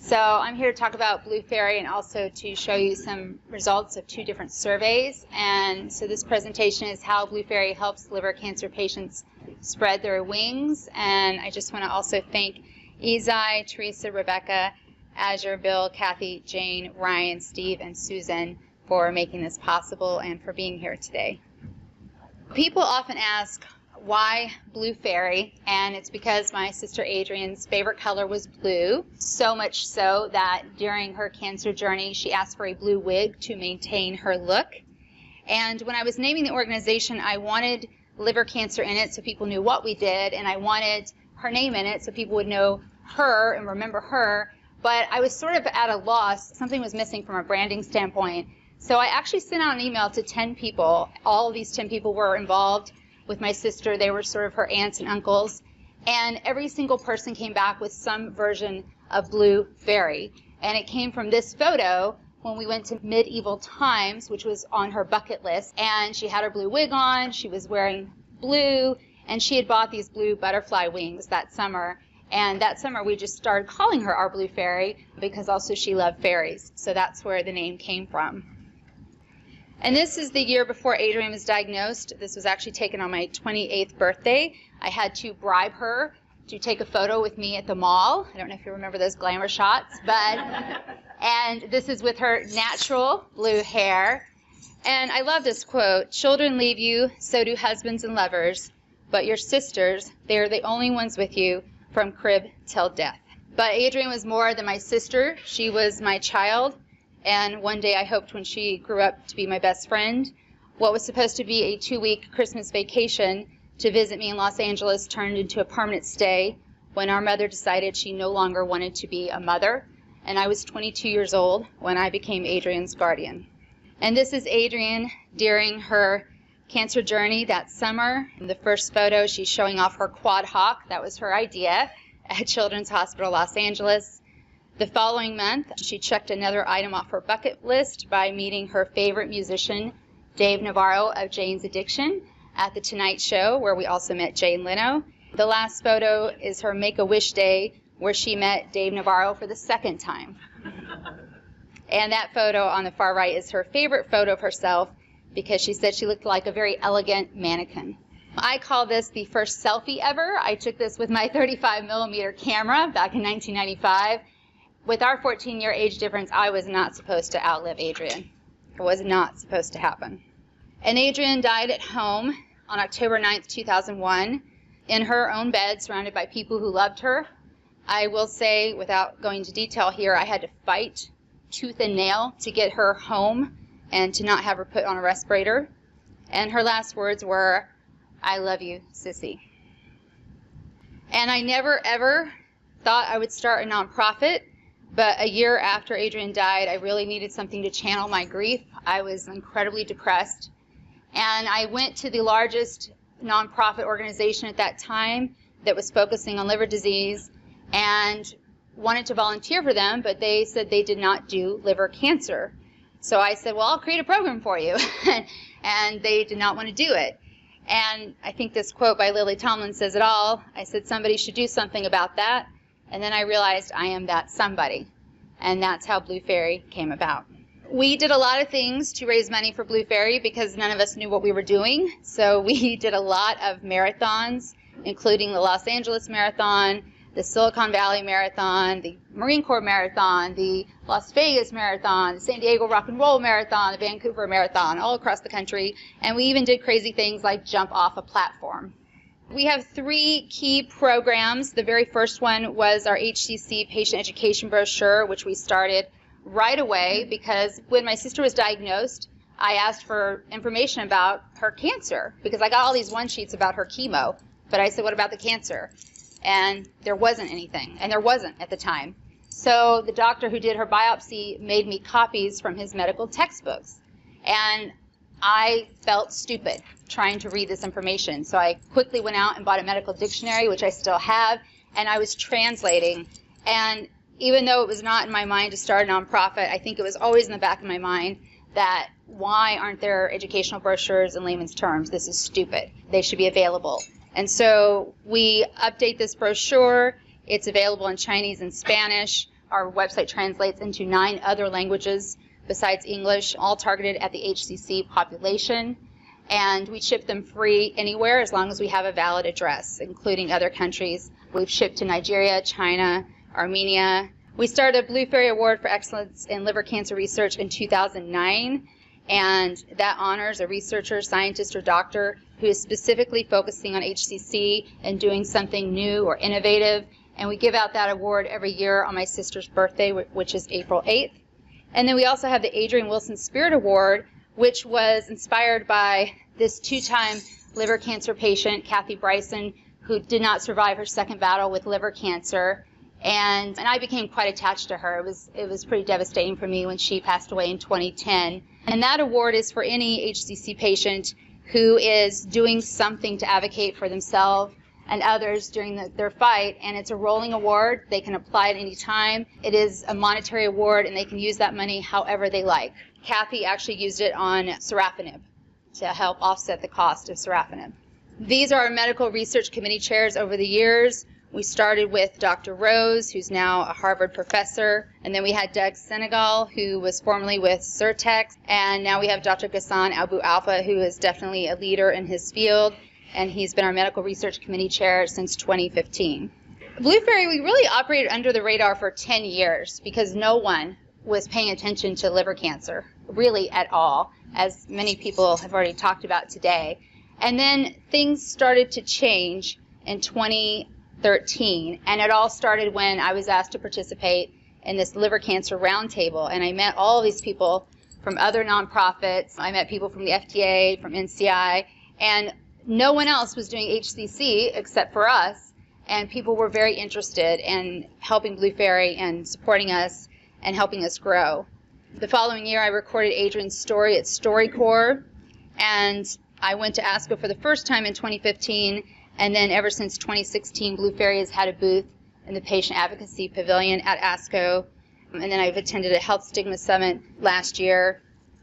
So I'm here to talk about Blue Faery and also to show you some results of 2 different surveys. And so this presentation is how Blue Faery helps liver cancer patients spread their wings. And I just want to also thank Izai, Teresa, Rebecca, Azure, Bill, Kathy, Jane, Ryan, Steve, and Susan for making this possible and for being here today. People often ask, why Blue Faery? And it's because my sister Adrienne's favorite color was blue, so much so that during her cancer journey she asked for a blue wig to maintain her look. And when I was naming the organization, I wanted liver cancer in it so people knew what we did, and I wanted her name in it so people would know her and remember her, but I was sort of at a loss. Something was missing from a branding standpoint. So I actually sent out an email to 10 people. All of these 10 people were involved with my sister. They were sort of her aunts and uncles, and every single person came back with some version of Blue Faery. And it came from this photo when we went to medieval times, which was on her bucket list, and she had her blue wig on, she was wearing blue, and she had bought these blue butterfly wings that summer. And that summer we just started calling her our Blue Faery because also she loved fairies. So that's where the name came from. And this is the year before Adrienne was diagnosed. This was actually taken on my 28th birthday. I had to bribe her to take a photo with me at the mall. I don't know if you remember those glamour shots, and this is with her natural blue hair. And I love this quote, "Children leave you, so do husbands and lovers, but your sisters, they are the only ones with you from crib till death." But Adrienne was more than my sister. She was my child. And one day I hoped when she grew up to be my best friend, what was supposed to be a 2-week Christmas vacation to visit me in Los Angeles turned into a permanent stay when our mother decided she no longer wanted to be a mother. And I was 22 years old when I became Adrienne's guardian. And this is Adrienne during her cancer journey that summer. In the first photo, she's showing off her quad hawk. That was her idea at Children's Hospital Los Angeles. The following month, she checked another item off her bucket list by meeting her favorite musician, Dave Navarro of Jane's Addiction, at the Tonight Show, where we also met Jay Leno. The last photo is her Make-A-Wish Day, where she met Dave Navarro for the second time. And that photo on the far right is her favorite photo of herself because she said she looked like a very elegant mannequin. I call this the first selfie ever. I took this with my 35mm camera back in 1995. With our 14-year age difference, I was not supposed to outlive Adrienne. It was not supposed to happen. And Adrienne died at home on October 9th, 2001, in her own bed, surrounded by people who loved her. I will say, without going into detail here, I had to fight tooth and nail to get her home and to not have her put on a respirator. And her last words were, "I love you, sissy." And I never, ever thought I would start a nonprofit. But a year after Adrienne died, I really needed something to channel my grief. I was incredibly depressed. And I went to the largest nonprofit organization at that time that was focusing on liver disease and wanted to volunteer for them, but they said they did not do liver cancer. So I said, well, I'll create a program for you. And they did not want to do it. And I think this quote by Lily Tomlin says it all. I said somebody should do something about that. And then I realized I am that somebody. And that's how Blue Faery came about. We did a lot of things to raise money for Blue Faery because none of us knew what we were doing. So we did a lot of marathons, including the Los Angeles Marathon, the Silicon Valley Marathon, the Marine Corps Marathon, the Las Vegas Marathon, the San Diego Rock and Roll Marathon, the Vancouver Marathon, all across the country. And we even did crazy things like jump off a platform. We have 3 key programs. The very first one was our HCC patient education brochure, which we started right away because when my sister was diagnosed, I asked for information about her cancer because I got all these one-sheets about her chemo. But I said, what about the cancer? And there wasn't anything, and there wasn't at the time. So the doctor who did her biopsy made me copies from his medical textbooks. And I felt stupid trying to read this information. So I quickly went out and bought a medical dictionary, which I still have, and I was translating. And even though it was not in my mind to start a nonprofit, I think it was always in the back of my mind that why aren't there educational brochures in layman's terms? This is stupid. They should be available. And so we update this brochure. It's available in Chinese and Spanish. our website translates into 9 other languages besides English, all targeted at the HCC population. And we ship them free anywhere as long as we have a valid address, including other countries. We've shipped to Nigeria, China, Armenia. We started a Blue Faery Award for Excellence in Liver Cancer Research in 2009, and that honors a researcher, scientist, or doctor who is specifically focusing on HCC and doing something new or innovative. And we give out that award every year on my sister's birthday, which is April 8th. And then we also have the Adrienne Wilson Spirit Award, which was inspired by this 2-time liver cancer patient, Kathy Bryson, who did not survive her second battle with liver cancer. And I became quite attached to her. It was pretty devastating for me when she passed away in 2010. And that award is for any HCC patient who is doing something to advocate for themselves and others during their fight, and it's a rolling award. They can apply at any time. It is a monetary award, and they can use that money however they like. Kathy actually used it on sorafenib to help offset the cost of sorafenib. These are our medical research committee chairs over the years. We started with Dr. Rose, who's now a Harvard professor, and then we had Doug Senegal, who was formerly with Surtex, and now we have Dr. Ghassan Abu Alfa, who is definitely a leader in his field, and he's been our medical research committee chair since 2015. Blue Faery, we really operated under the radar for 10 years because no one was paying attention to liver cancer, really at all, as many people have already talked about today. And then things started to change in 2013, and it all started when I was asked to participate in this liver cancer roundtable, and I met all of these people from other nonprofits. I met people from the FDA, from NCI, and no one else was doing HCC except for us, and people were very interested in helping Blue Faery and supporting us and helping us grow. The following year, I recorded Adrienne's story at StoryCorps, and I went to ASCO for the first time in 2015, and then ever since 2016, Blue Faery has had a booth in the Patient Advocacy Pavilion at ASCO, and then I've attended a Health Stigma Summit last year.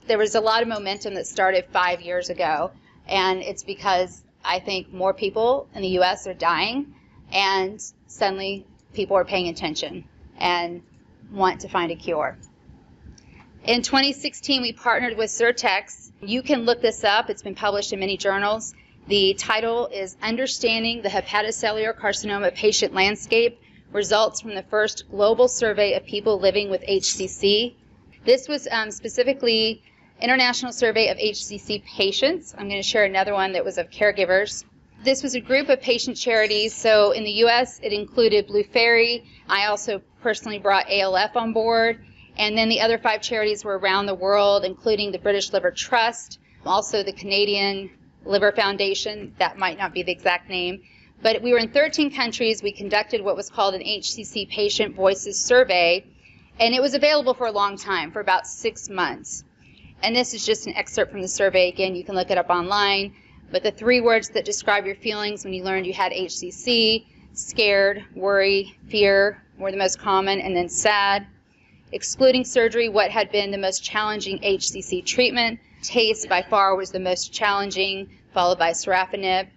There was a lot of momentum that started 5 years ago, and it's because I think more people in the U.S. are dying, and suddenly people are paying attention and want to find a cure. In 2016, we partnered with Surtex. You can look this up. It's been published in many journals. The title is Understanding the Hepatocellular Carcinoma Patient Landscape, Results from the First Global Survey of People Living with HCC. This was specifically International Survey of HCC Patients. I'm going to share another one that was of caregivers. This was a group of patient charities. So in the U.S., it included Blue Faery. I also personally brought ALF on board. And then the other 5 charities were around the world, including the British Liver Trust, also the Canadian Liver Foundation. That might not be the exact name. But we were in 13 countries. We conducted what was called an HCC Patient Voices Survey. And it was available for a long time, for about 6 months. And this is just an excerpt from the survey. Again, you can look it up online. But the 3 words that describe your feelings when you learned you had HCC, scared, worry, fear, were the most common, and then sad. Excluding surgery, what had been the most challenging HCC treatment? Taste by far was the most challenging, followed by sorafenib.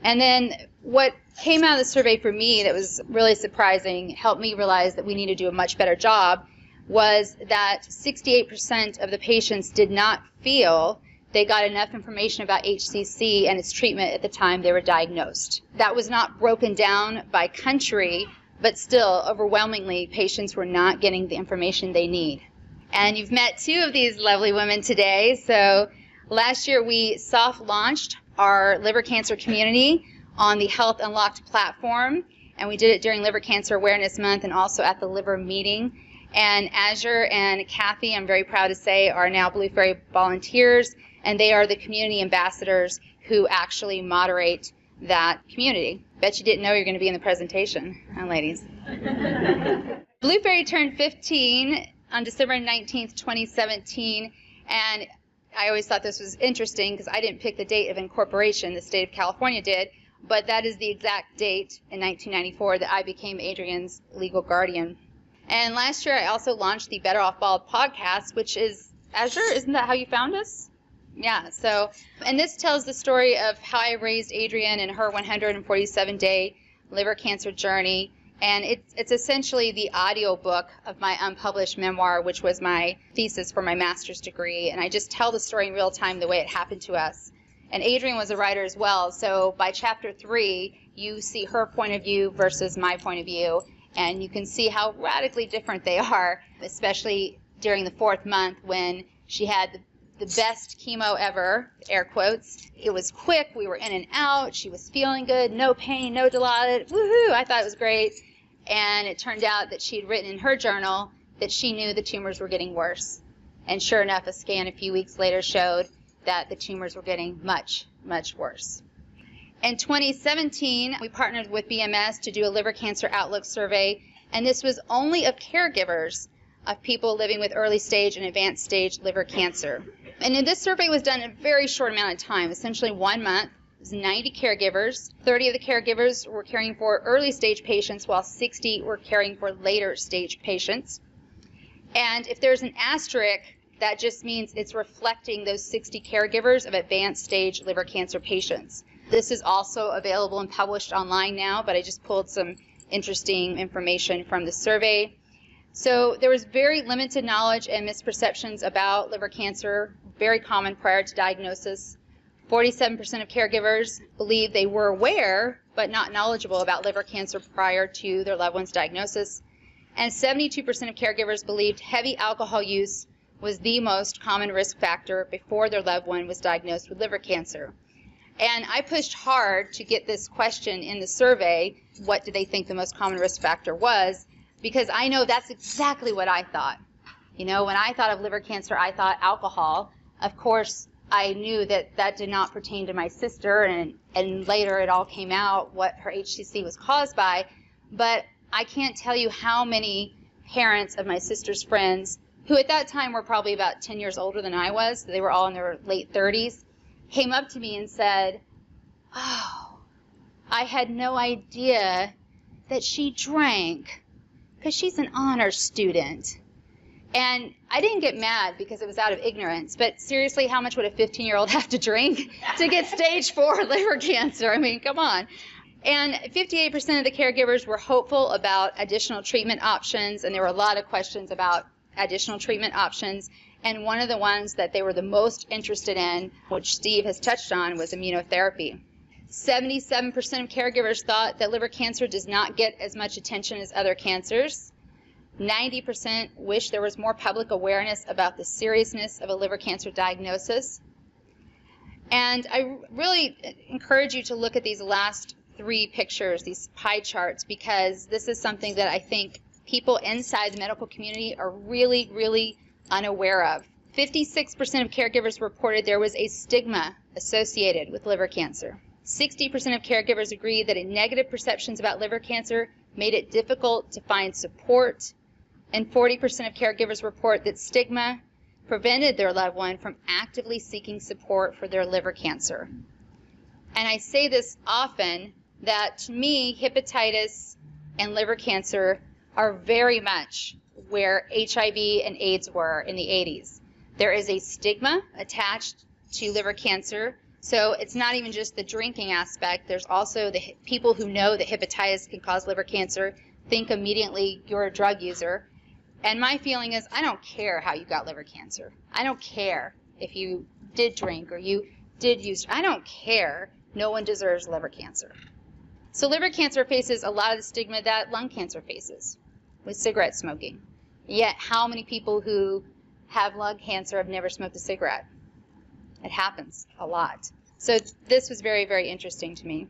And then what came out of the survey for me that was really surprising, helped me realize that we need to do a much better job, was that 68% of the patients did not feel they got enough information about HCC and its treatment at the time they were diagnosed. That was not broken down by country, but still, overwhelmingly, patients were not getting the information they need. And you've met 2 of these lovely women today. So last year, we soft-launched our liver cancer community on the Health Unlocked platform, and we did it during Liver Cancer Awareness Month and also at the liver meeting. And Azure and Kathy, I'm very proud to say, are now Blue Faery volunteers, and they are the community ambassadors who actually moderate that community. Bet you didn't know you're going to be in the presentation, huh, ladies? Blue Faery turned 15 on December 19th, 2017, and I always thought this was interesting because I didn't pick the date of incorporation, the state of California did, but that is the exact date in 1994 that I became Adrienne's legal guardian. And last year I also launched the Better Off Bald podcast, which is, Azure, isn't that how you found us? Yeah, so, and this tells the story of how I raised Adrienne in her 147-day liver cancer journey, And it's essentially the audio book of my unpublished memoir, which was my thesis for my master's degree. And I just tell the story in real time the way it happened to us. And Adrienne was a writer as well. So by chapter 3, you see her point of view versus my point of view. And you can see how radically different they are, especially during the 4th month when she had the best chemo ever, air quotes. It was quick. We were in and out. She was feeling good. No pain, no dilated. Woohoo! I thought it was great. And it turned out that she had written in her journal that she knew the tumors were getting worse. And sure enough, a scan a few weeks later showed that the tumors were getting much, much worse. In 2017, we partnered with BMS to do a liver cancer outlook survey, and this was only of caregivers of people living with early stage and advanced stage liver cancer. And this survey was done in a very short amount of time, essentially 1 month. It was 90 caregivers. 30 of the caregivers were caring for early stage patients, while 60 were caring for later stage patients. And if there's an asterisk, that just means it's reflecting those 60 caregivers of advanced stage liver cancer patients. This is also available and published online now, but I just pulled some interesting information from the survey. So there was very limited knowledge and misperceptions about liver cancer, very common prior to diagnosis. 47% of caregivers believe they were aware but not knowledgeable about liver cancer prior to their loved one's diagnosis. And 72% of caregivers believed heavy alcohol use was the most common risk factor before their loved one was diagnosed with liver cancer. And I pushed hard to get this question in the survey, what do they think the most common risk factor was, because I know that's exactly what I thought. You know, when I thought of liver cancer, I thought alcohol. Of course, I knew that that did not pertain to my sister, and later it all came out what her HCC was caused by. But I can't tell you how many parents of my sister's friends, who at that time were probably about 10 years older than I was, they were all in their late 30s, came up to me and said, "Oh, I had no idea that she drank, because she's an honors student." And I didn't get mad because it was out of ignorance, but seriously, how much would a 15-year-old have to drink to get stage 4 liver cancer? I mean, come on. And 58% of the caregivers were hopeful about additional treatment options, and there were a lot of questions about additional treatment options. And one of the ones that they were the most interested in, which Steve has touched on, was immunotherapy. 77% of caregivers thought that liver cancer does not get as much attention as other cancers. 90% wish there was more public awareness about the seriousness of a liver cancer diagnosis. And I really encourage you to look at these last 3 pictures, these pie charts, because this is something that I think people inside the medical community are really, really unaware of. 56% of caregivers reported there was a stigma associated with liver cancer. 60% of caregivers agreed that negative perceptions about liver cancer made it difficult to find support. And 40% of caregivers report that stigma prevented their loved one from actively seeking support for their liver cancer. And I say this often, that to me, hepatitis and liver cancer are very much where HIV and AIDS were in the 80s. There is a stigma attached to liver cancer, so it's not even just the drinking aspect. There's also the people who know that hepatitis can cause liver cancer think immediately you're a drug user. And my feeling is, I don't care how you got liver cancer. I don't care if you did drink or you did use. I don't care. No one deserves liver cancer. So liver cancer faces a lot of the stigma that lung cancer faces with cigarette smoking. Yet how many people who have lung cancer have never smoked a cigarette? It happens a lot. So this was very, very interesting to me.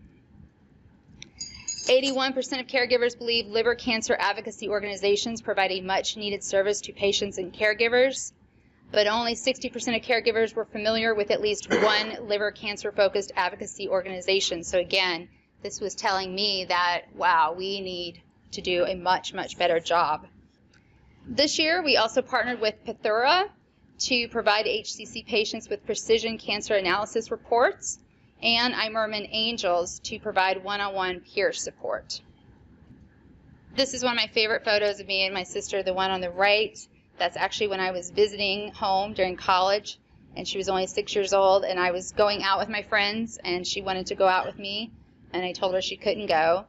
81% of caregivers believe liver cancer advocacy organizations provide a much-needed service to patients and caregivers, but only 60% of caregivers were familiar with at least one liver cancer-focused advocacy organization. So again, this was telling me that, wow, we need to do a much, much better job. This year, we also partnered with Pethura to provide HCC patients with precision cancer analysis reports, and Imerman Angels to provide one-on-one peer support. This is one of my favorite photos of me and my sister, the one on the right. That's actually when I was visiting home during college, and she was only 6 years old, and I was going out with my friends, and she wanted to go out with me, and I told her she couldn't go.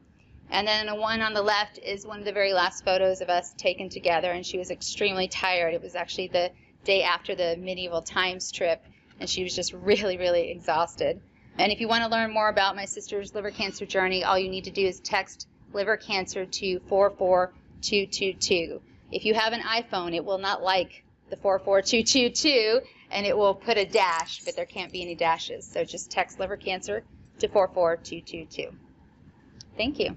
And then the one on the left is one of the very last photos of us taken together, and she was extremely tired. It was actually the day after the medieval times trip, and she was just really, really exhausted. And if you want to learn more about my sister's liver cancer journey, all you need to do is text liver cancer to 44222. If you have an iPhone, it will not like the 44222, and it will put a dash, but there can't be any dashes. So just text liver cancer to 44222. Thank you.